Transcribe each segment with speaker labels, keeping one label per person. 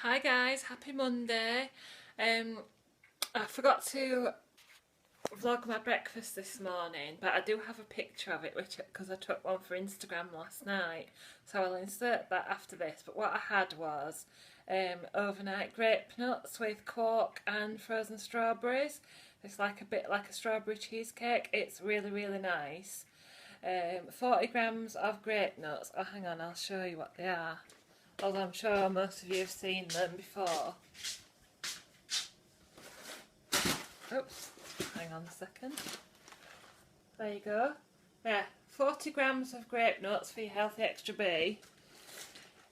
Speaker 1: Hi guys, happy Monday. I forgot to vlog my breakfast this morning, but I do have a picture of it because I took one for Instagram last night, so I'll insert that after this. But what I had was overnight grape nuts with quark and frozen strawberries. It's like a bit like a strawberry cheesecake. It's really nice. 40 grams of grape nuts. Oh, hang on, I'll show you what they are. Although I'm sure most of you have seen them before. Oops, hang on a second. There you go. Yeah, 40 grams of grape nuts for your healthy extra B.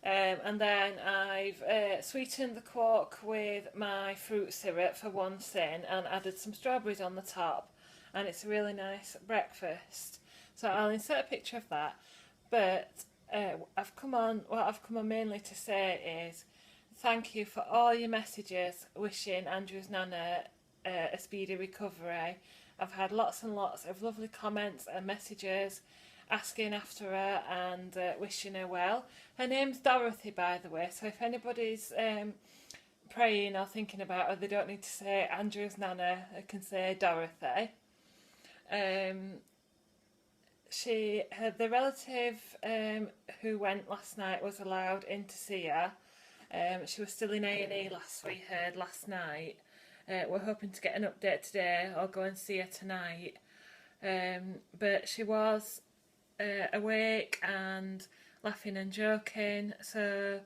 Speaker 1: And then I've sweetened the quark with my fruit syrup for one sin and added some strawberries on the top. And it's a really nice breakfast. So I'll insert a picture of that. But what I've come on mainly to say is thank you for all your messages wishing Andrew's nana a speedy recovery. I've had lots and lots of lovely comments and messages asking after her and wishing her well. Her name's Dorothy, by the way, so if anybody's praying or thinking about her, they don't need to say Andrew's nana, they can say Dorothy. The relative who went last night was allowed in to see her. She was still in A&E we heard last night. We're hoping to get an update today or go and see her tonight. But she was awake and laughing and joking, so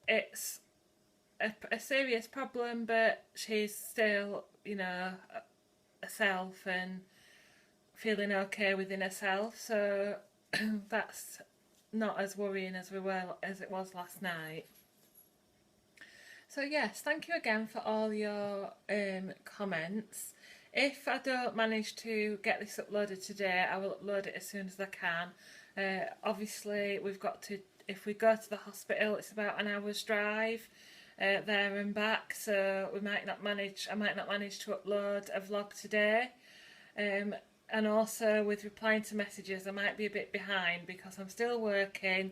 Speaker 1: it's a serious problem, but she's still, herself and feeling okay within herself, so that's not as worrying as it was last night. So yes, thank you again for all your comments. If I don't manage to get this uploaded today, I will upload it as soon as I can. Obviously, if we go to the hospital, it's about an hour's drive there and back, so I might not manage to upload a vlog today. And also with replying to messages, I might be a bit behind because I'm still working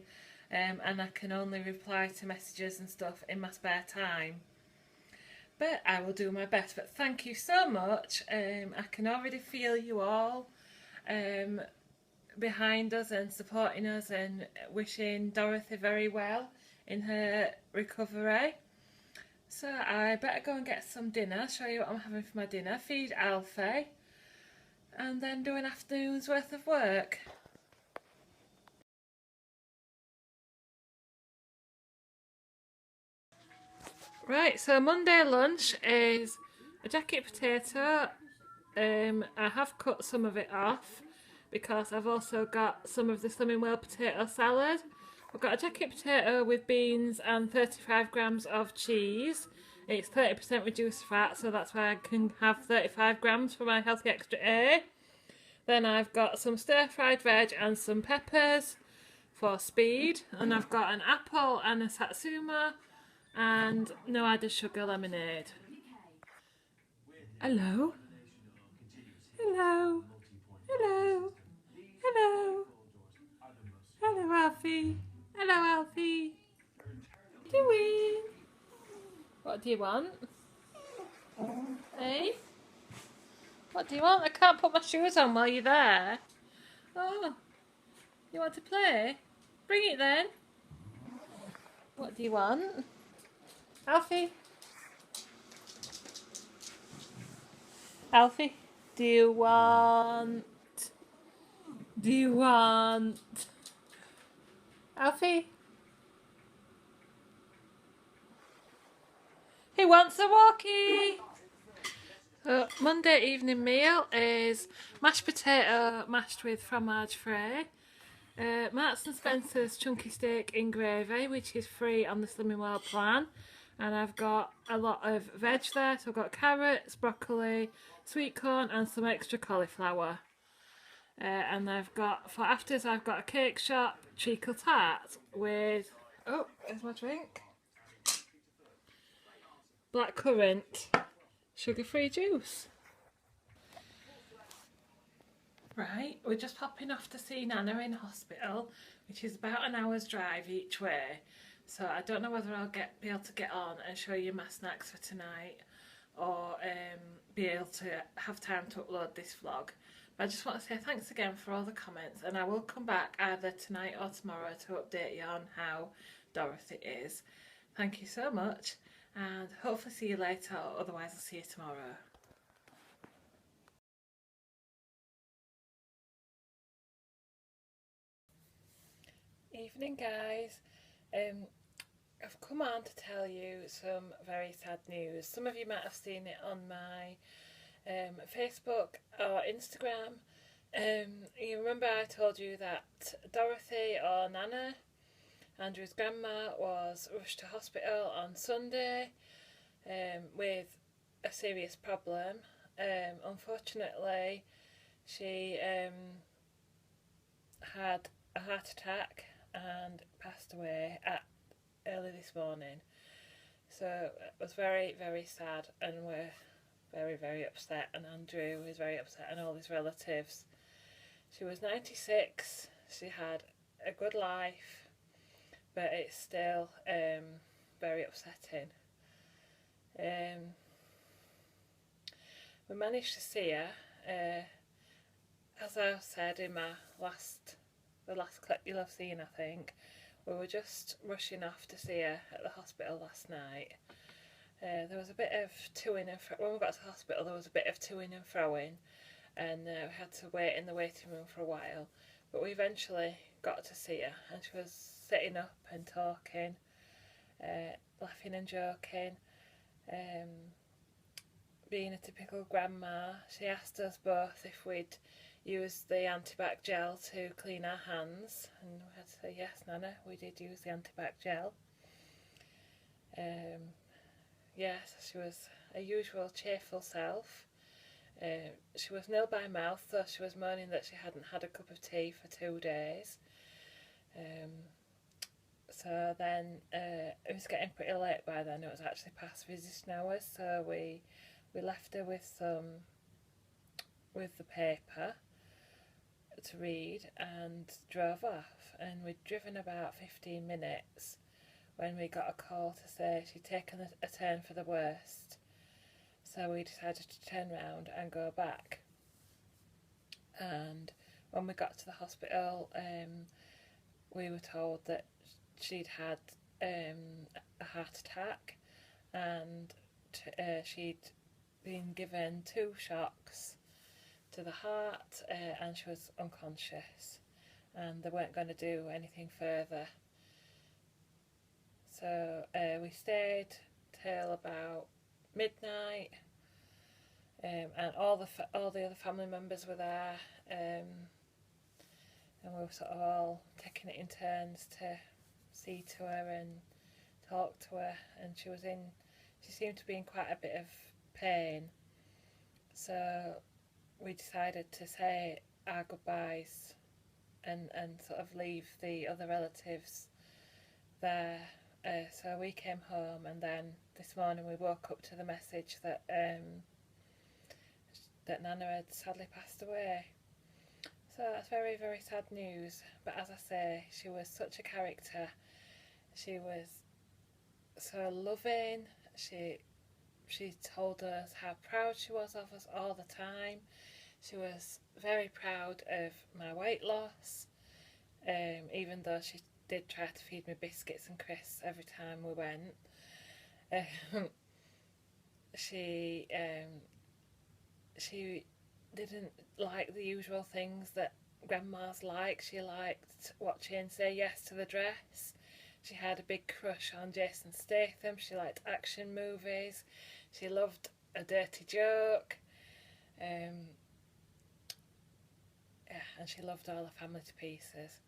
Speaker 1: and I can only reply to messages and stuff in my spare time. But I will do my best. But thank you so much. I can already feel you all behind us and supporting us and wishing Dorothy very well in her recovery. So I better go and get some dinner, show you what I'm having for my dinner, feed Alfie, and then do an afternoon's worth of work. Right, so Monday lunch is a jacket potato. I have cut some of it off because I've also got some of the Slimming Well potato salad. I've got a jacket potato with beans and 35 grams of cheese. It's 30% reduced fat, so that's why I can have 35 grams for my healthy extra A. Then I've got some stir-fried veg and some peppers for speed. And I've got an apple and a satsuma and no added sugar lemonade. Hello? Hello? Hello? Hello? Hello, Alfie? Hello, Alfie? What are you doing? What do you want? Hey? What do you want? I can't put my shoes on while you're there. Oh, you want to play? Bring it then. What do you want? Alfie? Alfie? Do you want? Alfie? He wants a walkie! So Monday evening meal is mashed potato mashed with fromage frais, Marks and Spencer's chunky steak in gravy, which is free on the Slimming Well plan, and I've got a lot of veg there, so I've got carrots, broccoli, sweet corn and some extra cauliflower. And for afters I've got a cake shop treacle tart with, oh, there's my drink, blackcurrant sugar-free juice. Right, we're just popping off to see Nana in hospital, which is about an hour's drive each way. So I don't know whether I'll be able to get on and show you my snacks for tonight, or be able to have time to upload this vlog. But I just want to say thanks again for all the comments, and I will come back either tonight or tomorrow to update you on how Dorothy is. Thank you so much, and hopefully see you later, or otherwise I'll see you tomorrow. Evening guys, I've come on to tell you some very sad news. Some of you might have seen it on my Facebook or Instagram. You remember I told you that Dorothy, or Nana, Andrew's grandma, was rushed to hospital on Sunday with a serious problem. Unfortunately, she had a heart attack and passed away early this morning. So it was very, very sad, and we're very, very upset, and Andrew is very upset, and all his relatives. She was 96, she had a good life, but it's still very upsetting. We managed to see her, as I said in my the last clip you'll have seen, I think. We were just rushing off to see her at the hospital last night. There was a bit of to-ing and when we got to the hospital there was a bit of to-ing and fro-ing, and we had to wait in the waiting room for a while, but we eventually got to see her, and she was sitting up and talking, laughing and joking, being a typical grandma. She asked us both if we'd use the antibac gel to clean our hands, and we had to say yes, Nana, we did use the antibac gel. Yes, she was a usual cheerful self. She was nil by mouth, though she was moaning that she hadn't had a cup of tea for 2 days. So then it was getting pretty late by then. It was actually past visiting hours, so we left her with the paper to read and drove off, and we'd driven about 15 minutes when we got a call to say she'd taken a turn for the worst. So we decided to turn round and go back. And when we got to the hospital, we were told that she'd had a heart attack, and she'd been given 2 shocks to the heart, and she was unconscious, and they weren't going to do anything further. So we stayed till about midnight, and all the other family members were there, and we were sort of all taking it in turns to see to her and talk to her, and she seemed to be in quite a bit of pain. So we decided to say our goodbyes and sort of leave the other relatives there. So we came home, and then this morning we woke up to the message that that Nana had sadly passed away. So that's very, very sad news. But as I say, she was such a character. She was so loving. She told us how proud she was of us all the time. She was very proud of my weight loss, even though she did try to feed me biscuits and crisps every time we went. She didn't like the usual things that grandmas like. She liked watching Say Yes to the Dress. She had a big crush on Jason Statham. She liked action movies. She loved a dirty joke. Yeah, and she loved all the family to pieces.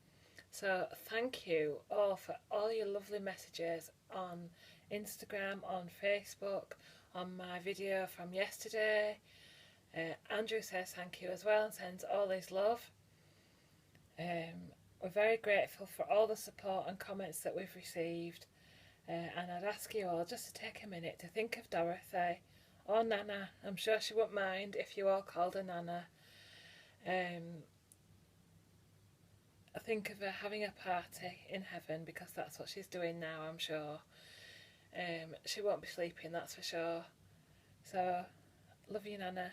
Speaker 1: So thank you all for all your lovely messages on Instagram, on Facebook, on my video from yesterday. Andrew says thank you as well and sends all his love. We're very grateful for all the support and comments that we've received, and I'd ask you all just to take a minute to think of Dorothy, or Nana. I'm sure she wouldn't mind if you all called her Nana. I think of her having a party in heaven, because that's what she's doing now, I'm sure. She won't be sleeping, that's for sure. So, love you, Nana.